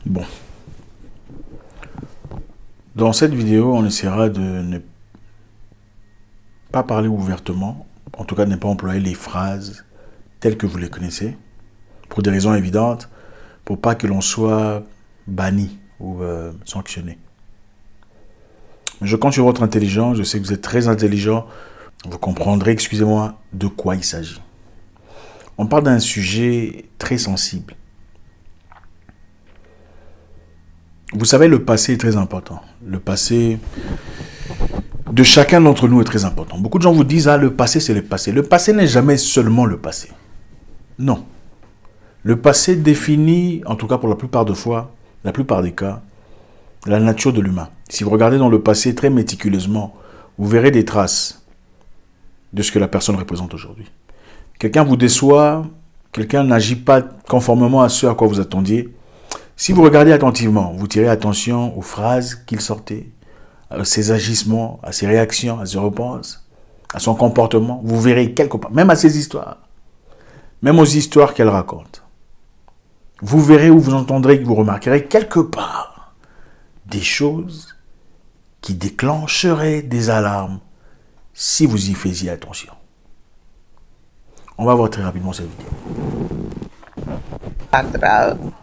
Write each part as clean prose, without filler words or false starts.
Bon. Dans cette vidéo, on essaiera de ne pas parler ouvertement, en tout cas de ne pas employer les phrases telles que vous les connaissez, pour des raisons évidentes, pour pas que l'on soit banni ou sanctionné. Je compte sur votre intelligence, je sais que vous êtes très intelligent, vous comprendrez, excusez-moi, de quoi il s'agit. On parle d'un sujet très sensible. Vous savez, le passé est très important. Le passé de chacun d'entre nous est très important. Beaucoup de gens vous disent, ah, le passé, c'est le passé. Le passé n'est jamais seulement le passé. Non. Le passé définit, en tout cas pour la plupart des cas, la nature de l'humain. Si vous regardez dans le passé très méticuleusement, vous verrez des traces de ce que la personne représente aujourd'hui. Quelqu'un vous déçoit, quelqu'un n'agit pas conformément à ce à quoi vous attendiez. Si vous regardez attentivement, vous tirez attention aux phrases qu'il sortait, à ses agissements, à ses réactions, à ses réponses, à son comportement, vous verrez quelque part, même à ses histoires, même aux histoires qu'elle raconte. Vous verrez ou vous entendrez, vous remarquerez quelque part des choses qui déclencheraient des alarmes si vous y faisiez attention. On va voir très rapidement cette vidéo.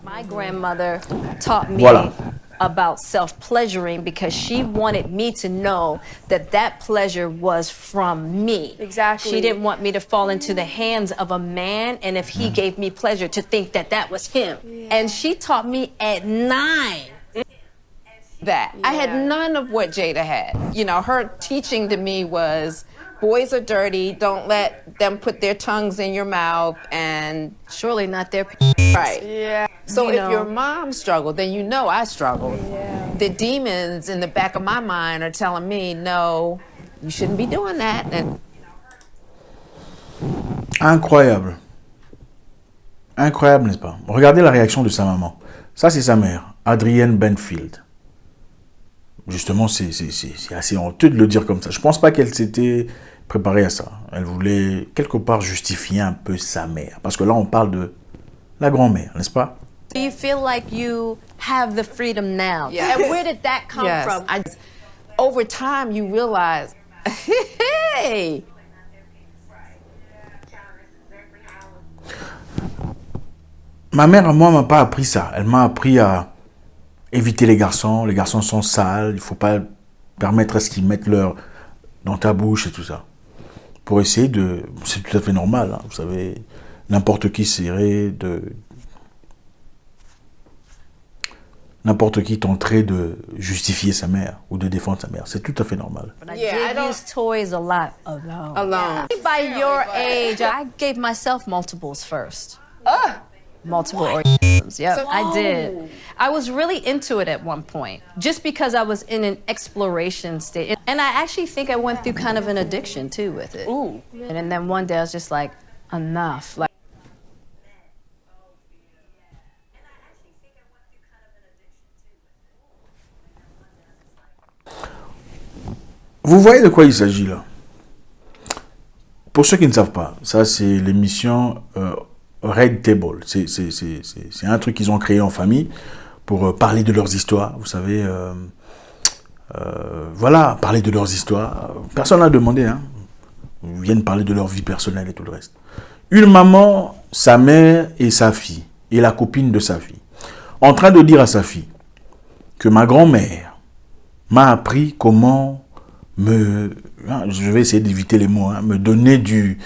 My grandmother taught me Voilà. about self-pleasuring because she wanted me to know that that pleasure was from me. Exactly. She didn't want me to fall into the hands of a man, and if he gave me pleasure, to think that that was him. And she taught me at 9. That. I had none of what Jada had. You know, her teaching to me was boys are dirty, don't let them put their tongues in your mouth, and Surely not their right. Yeah. So You if know. your mom struggled, then you know I struggled. Yeah. The demons in the back of my mind are telling me, no, you shouldn't be doing that. And Incroyable. Incroyable, n'est-ce pas? Regardez la réaction de sa maman. Ça, c'est sa mère, Adrienne Benfield. Justement, c'est assez honteux de le dire comme ça. Je ne pense pas qu'elle s'était préparée à ça. Elle voulait quelque part justifier un peu sa mère. Parce que là, on parle de la grand-mère, n'est-ce pas? Do you feel like you have the freedom now? Yes. And where did that come yes, from? over time you realize, hey, Ma mère, moi, m'a pas appris ça. Elle m'a appris à éviter les garçons. Les garçons sont sales. Il ne faut pas permettre à ce qu'ils mettent leur dans ta bouche et tout ça. Pour essayer de... C'est tout à fait normal, hein, vous savez. N'importe qui essaierait de... N'importe qui tenterait de justifier sa mère ou de défendre sa mère. C'est tout à fait normal. But I Yeah, I did don't- use toys a lot alone. alone. By your age, I gave myself multiples first. Multiple orgasms. Yep, So- I did. I was really into it at one point, just because I was in an exploration state. And I actually think I went through kind of an addiction too with it. Ooh. And then one day I was just like, enough. Like, Vous voyez de quoi il s'agit là? Pour ceux qui ne savent pas, ça c'est l'émission Red Table. C'est un truc qu'ils ont créé en famille pour parler de leurs histoires. Vous savez, voilà, parler de leurs histoires. Personne n'a demandé, hein. Ils viennent parler de leur vie personnelle et tout le reste. Une maman, sa mère et sa fille, et la copine de sa fille, en train de dire à sa fille que ma grand-mère m'a appris comment je vais essayer d'éviter les mots, hein, me donner du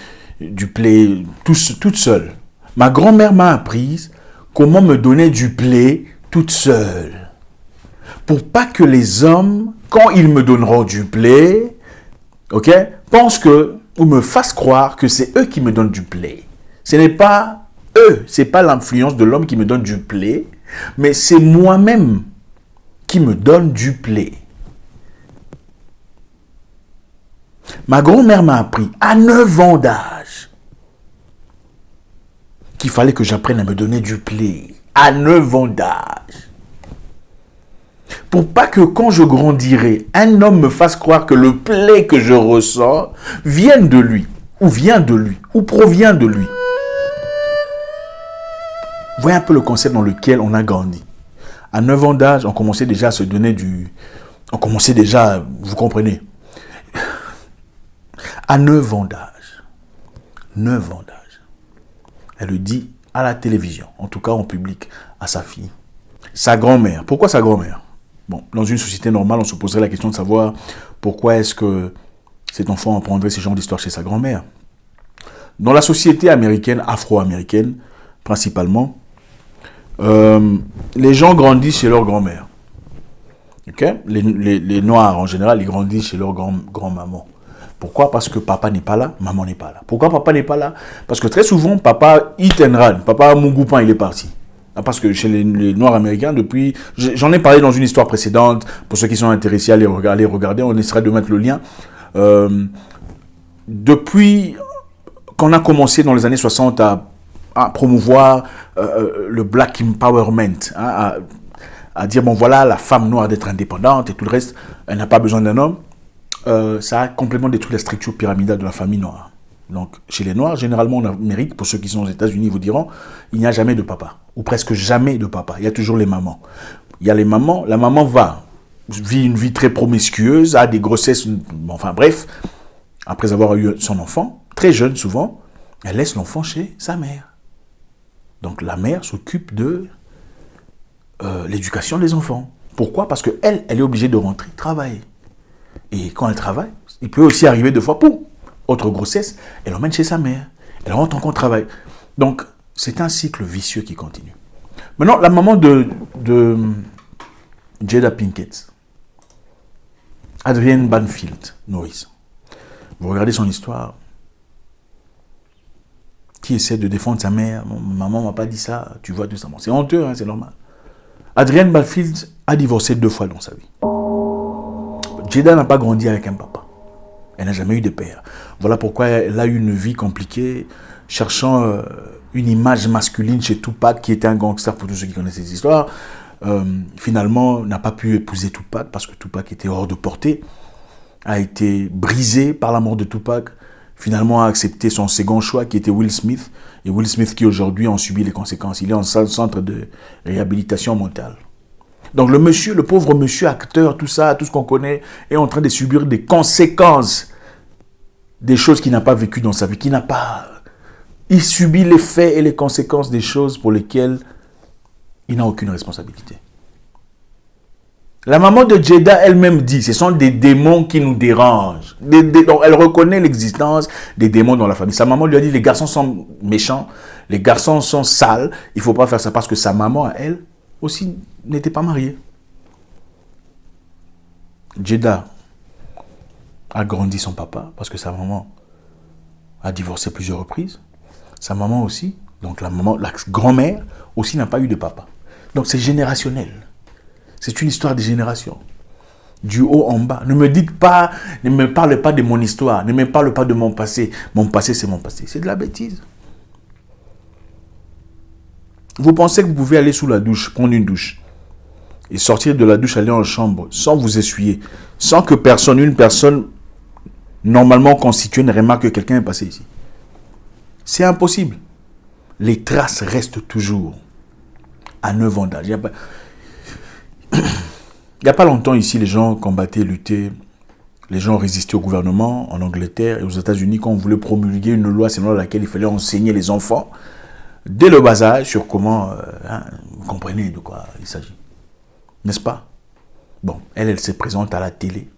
play toute seule. Ma grand-mère m'a appris comment me donner du play toute seule. Pour pas que les hommes, quand ils me donneront du play, ok, pensent que, ou me fassent croire que c'est eux qui me donnent du play. Ce n'est pas eux, c'est pas l'influence de l'homme qui me donne du play, mais c'est moi-même qui me donne du play. Ma grand-mère m'a appris à 9 ans d'âge qu'il fallait que j'apprenne à me donner du play. À 9 ans d'âge. Pour pas que quand je grandirai, un homme me fasse croire que le play que je ressens vienne de lui, ou vient de lui, ou provient de lui. Voyez un peu le concept dans lequel on a grandi. À 9 ans d'âge, on commençait déjà à se donner du... On commençait déjà, vous comprenez. À 9 ans d'âge. 9 ans d'âge. Elle le dit à la télévision, en tout cas en public, à sa fille. Sa grand-mère. Pourquoi sa grand-mère? Bon, dans une société normale, on se poserait la question de savoir pourquoi est-ce que cet enfant apprendrait ce genre d'histoire chez sa grand-mère. Dans la société américaine, afro-américaine, principalement, les gens grandissent chez leur grand-mère. Okay? Les Noirs, en général, ils grandissent chez leur grand-maman. Pourquoi? Parce que papa n'est pas là, maman n'est pas là. Pourquoi papa n'est pas là? Parce que très souvent, papa hit and run. Papa Mungupan, il est parti. Parce que chez les Noirs américains, depuis... J'en ai parlé dans une histoire précédente. Pour ceux qui sont intéressés à les regarder, on essaiera de mettre le lien. Depuis qu'on a commencé dans les années 60 à promouvoir le Black Empowerment, hein, à dire, bon voilà, la femme noire d'être indépendante et tout le reste, elle n'a pas besoin d'un homme, ça a complètement détruit la structure pyramidale de la famille noire. Donc, chez les Noirs, généralement en Amérique, pour ceux qui sont aux États-Unis, vous diront, il n'y a jamais de papa, ou presque jamais de papa. Il y a toujours les mamans. Il y a les mamans, la maman vit une vie très promiscueuse, a des grossesses, enfin bref, après avoir eu son enfant, très jeune souvent, elle laisse l'enfant chez sa mère. Donc, la mère s'occupe de l'éducation des enfants. Pourquoi? Parce qu'elle est obligée de rentrer travailler. Et quand elle travaille, il peut aussi arriver deux fois, poum, autre grossesse, elle emmène chez sa mère. Elle rentre encore travailler. Donc, c'est un cycle vicieux qui continue. Maintenant, la maman de Jada Pinkett, Adrienne Banfield Norris, vous regardez son histoire, qui essaie de défendre sa mère. Maman m'a pas dit ça, tu vois tout ça. Bon, c'est honteux, hein, c'est normal. Adrienne Banfield a divorcé 2 fois dans sa vie. Jada n'a pas grandi avec un papa. Elle n'a jamais eu de père. Voilà pourquoi elle a eu une vie compliquée, cherchant une image masculine chez Tupac, qui était un gangster pour tous ceux qui connaissent ces histoires. Finalement, n'a pas pu épouser Tupac parce que Tupac était hors de portée, a été brisé par la mort de Tupac, finalement a accepté son second choix qui était Will Smith, et Will Smith qui aujourd'hui en subit les conséquences. Il est en centre de réhabilitation mentale. Donc le pauvre monsieur acteur, tout ça, tout ce qu'on connaît, est en train de subir des conséquences des choses qu'il n'a pas vécues dans sa vie, il subit les faits et les conséquences des choses pour lesquelles il n'a aucune responsabilité. La maman de Jada elle-même dit, ce sont des démons qui nous dérangent. Donc elle reconnaît l'existence des démons dans la famille. Sa maman lui a dit, les garçons sont méchants, les garçons sont sales, il ne faut pas faire ça parce que sa maman, elle, aussi, n'était pas mariée. Jada a grandi son papa parce que sa maman a divorcé plusieurs reprises. Sa maman aussi, donc la grand-mère aussi n'a pas eu de papa. Donc c'est générationnel. C'est une histoire de génération. Du haut en bas. Ne me parle pas de mon histoire. Ne me parle pas de mon passé. Mon passé, c'est mon passé. C'est de la bêtise. Vous pensez que vous pouvez aller sous la douche, prendre une douche, et sortir de la douche, aller en chambre, sans vous essuyer, sans que une personne normalement constituée ne remarque que quelqu'un est passé ici. C'est impossible. Les traces restent toujours à 9 ans d'âge. Il n'y a pas longtemps ici, les gens combattaient, luttaient, les gens résistaient au gouvernement en Angleterre et aux États-Unis quand on voulait promulguer une loi selon laquelle il fallait enseigner les enfants dès le bas âge sur comment, vous comprenez de quoi il s'agit. N'est-ce pas? Bon, elle se présente à la télé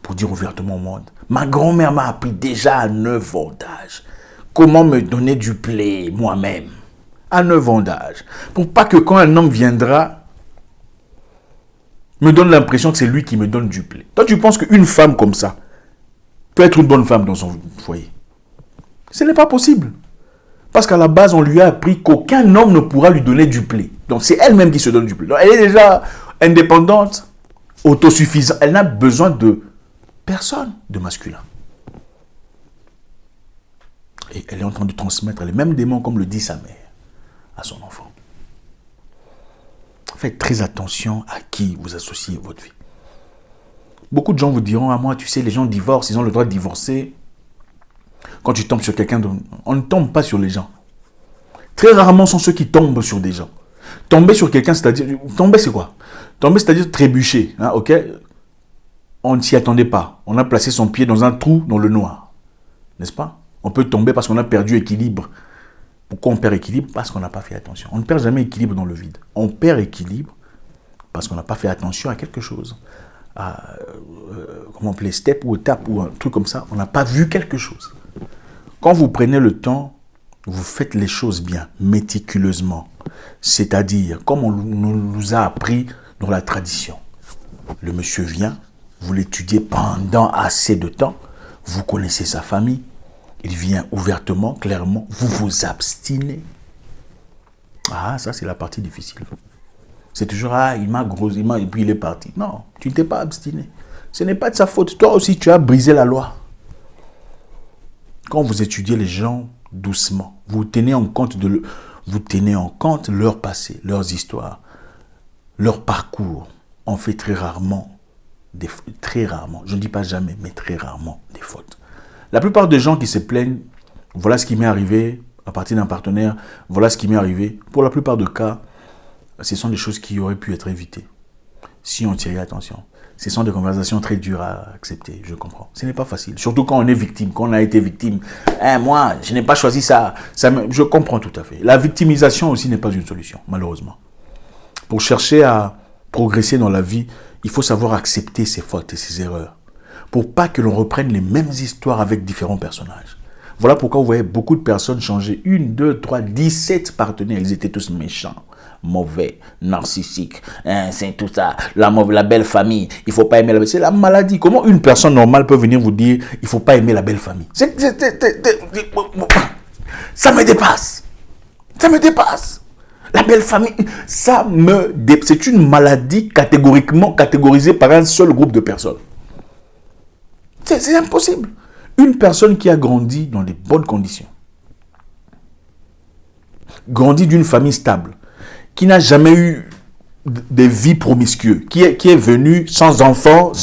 pour dire ouvertement au monde. Ma grand-mère m'a appris déjà à 9 ans d'âge comment me donner du plaisir moi-même. À 9 ans d'âge. Pour pas que quand un homme viendra, me donne l'impression que c'est lui qui me donne du plaisir. Toi, tu penses qu'une femme comme ça peut être une bonne femme dans son foyer? Ce n'est pas possible. Parce qu'à la base, on lui a appris qu'aucun homme ne pourra lui donner du plaisir. Donc, c'est elle-même qui se donne du plaisir. Donc, elle est déjà indépendante, autosuffisante. Elle n'a besoin de personne de masculin. Et elle est en train de transmettre les mêmes démons, comme le dit sa mère, à son enfant. Faites très attention à qui vous associez votre vie. Beaucoup de gens vous diront, ah moi, tu sais, les gens divorcent, ils ont le droit de divorcer. Quand tu tombes sur quelqu'un, on ne tombe pas sur les gens. Très rarement sont ceux qui tombent sur des gens. Tomber sur quelqu'un, c'est-à-dire, tomber c'est quoi? Tomber, c'est-à-dire trébucher. Hein, ok? On ne s'y attendait pas. On a placé son pied dans un trou dans le noir. N'est-ce pas? On peut tomber parce qu'on a perdu équilibre. Pourquoi on perd équilibre? Parce qu'on n'a pas fait attention. On ne perd jamais équilibre dans le vide. On perd équilibre parce qu'on n'a pas fait attention à quelque chose. Comment on appelle, step ou étape ou un truc comme ça. On n'a pas vu quelque chose. Quand vous prenez le temps, vous faites les choses bien, méticuleusement. C'est-à-dire, comme on nous a appris dans la tradition. Le monsieur vient, vous l'étudiez pendant assez de temps, vous connaissez sa famille, il vient ouvertement, clairement, vous vous abstinez. Ah, ça c'est la partie difficile. C'est toujours, il m'a grossi, et puis il est parti. Non, tu ne t'es pas abstiné. Ce n'est pas de sa faute. Toi aussi, tu as brisé la loi. Quand vous étudiez les gens doucement, vous tenez en compte leur passé, leurs histoires, leur parcours. On fait très rarement, je ne dis pas jamais, mais très rarement des fautes. La plupart des gens qui se plaignent, voilà ce qui m'est arrivé à partir d'un partenaire, voilà ce qui m'est arrivé. Pour la plupart des cas, ce sont des choses qui auraient pu être évitées si on tirait attention. Ce sont des conversations très dures à accepter, je comprends. Ce n'est pas facile, surtout quand on est victime, quand on a été victime. Moi, je n'ai pas choisi ça. Je comprends tout à fait. La victimisation aussi n'est pas une solution, malheureusement. Pour chercher à progresser dans la vie, il faut savoir accepter ses fautes et ses erreurs. Pour pas que l'on reprenne les mêmes histoires avec différents personnages. Voilà pourquoi vous voyez beaucoup de personnes changer 1, 2, 3, 17 partenaires. Ils étaient tous méchants, mauvais, narcissiques. C'est tout ça. La belle famille. Il ne faut pas aimer la belle famille. C'est la maladie. Comment une personne normale peut venir vous dire il ne faut pas aimer la belle famille? Ça me dépasse. Ça me dépasse. La belle famille, c'est une maladie catégoriquement catégorisée par un seul groupe de personnes. C'est impossible. Une personne qui a grandi dans des bonnes conditions, grandi d'une famille stable, qui n'a jamais eu des vies promiscueuses, qui est venue sans enfant,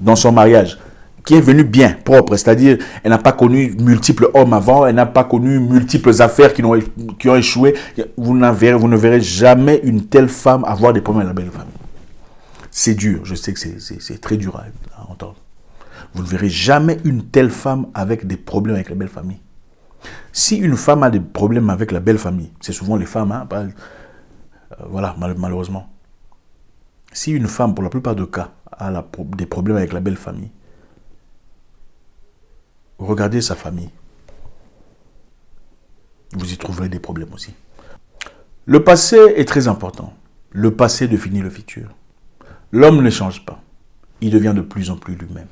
dans son mariage, qui est venue bien, propre, c'est-à-dire elle n'a pas connu multiples hommes avant, elle n'a pas connu multiples affaires qui ont échoué. Vous ne verrez jamais une telle femme avoir des problèmes avec la belle famille. C'est dur, je sais que c'est très dur à entendre. Vous ne verrez jamais une telle femme avec des problèmes avec la belle famille. Si une femme a des problèmes avec la belle famille, c'est souvent les femmes, voilà, malheureusement. Si une femme, pour la plupart des cas, a des problèmes avec la belle famille, regardez sa famille. Vous y trouverez des problèmes aussi. Le passé est très important. Le passé définit le futur. L'homme ne change pas. Il devient de plus en plus lui-même.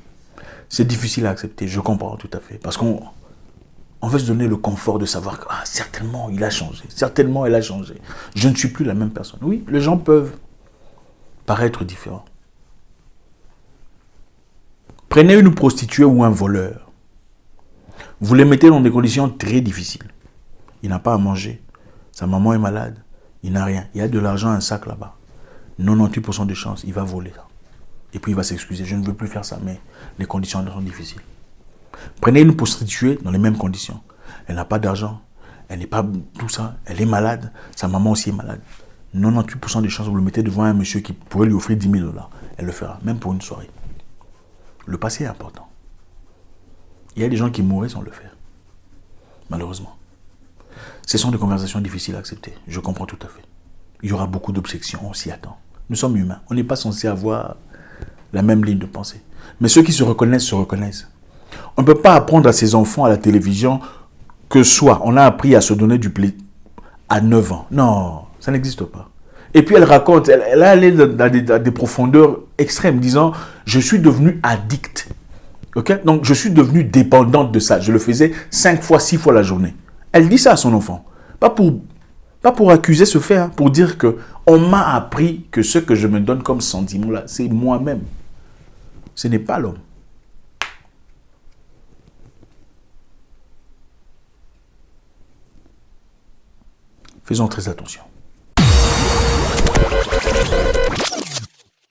C'est difficile à accepter, je comprends tout à fait. Parce qu'on veut se donner le confort de savoir que certainement il a changé, certainement elle a changé. Je ne suis plus la même personne. Oui, les gens peuvent paraître différents. Prenez une prostituée ou un voleur. Vous les mettez dans des conditions très difficiles. Il n'a pas à manger. Sa maman est malade. Il n'a rien. Il y a de l'argent, un sac là-bas. 98% de chance, il va voler. Et puis il va s'excuser. Je ne veux plus faire ça, mais les conditions sont difficiles. Prenez une prostituée dans les mêmes conditions. Elle n'a pas d'argent. Elle n'est pas tout ça. Elle est malade. Sa maman aussi est malade. 98% de chances, vous le mettez devant un monsieur qui pourrait lui offrir 10 000 $. Elle le fera, même pour une soirée. Le passé est important. Il y a des gens qui mourraient sans le faire. Malheureusement. Ce sont des conversations difficiles à accepter. Je comprends tout à fait. Il y aura beaucoup d'objections, on s'y attend. Nous sommes humains. On n'est pas censé avoir la même ligne de pensée. Mais ceux qui se reconnaissent, se reconnaissent. On ne peut pas apprendre à ses enfants à la télévision que soit on a appris à se donner du plaisir à 9 ans. Non, ça n'existe pas. Et puis elle raconte, elle est dans des profondeurs extrêmes, disant « Je suis devenu addict. » Okay? Donc je suis devenue dépendante de ça. Je le faisais 5 fois, 6 fois la journée. Elle dit ça à son enfant. Pas pour accuser ce fait, pour dire que on m'a appris que ce que je me donne comme sentiment là, c'est moi-même. Ce n'est pas l'homme. Faisons très attention.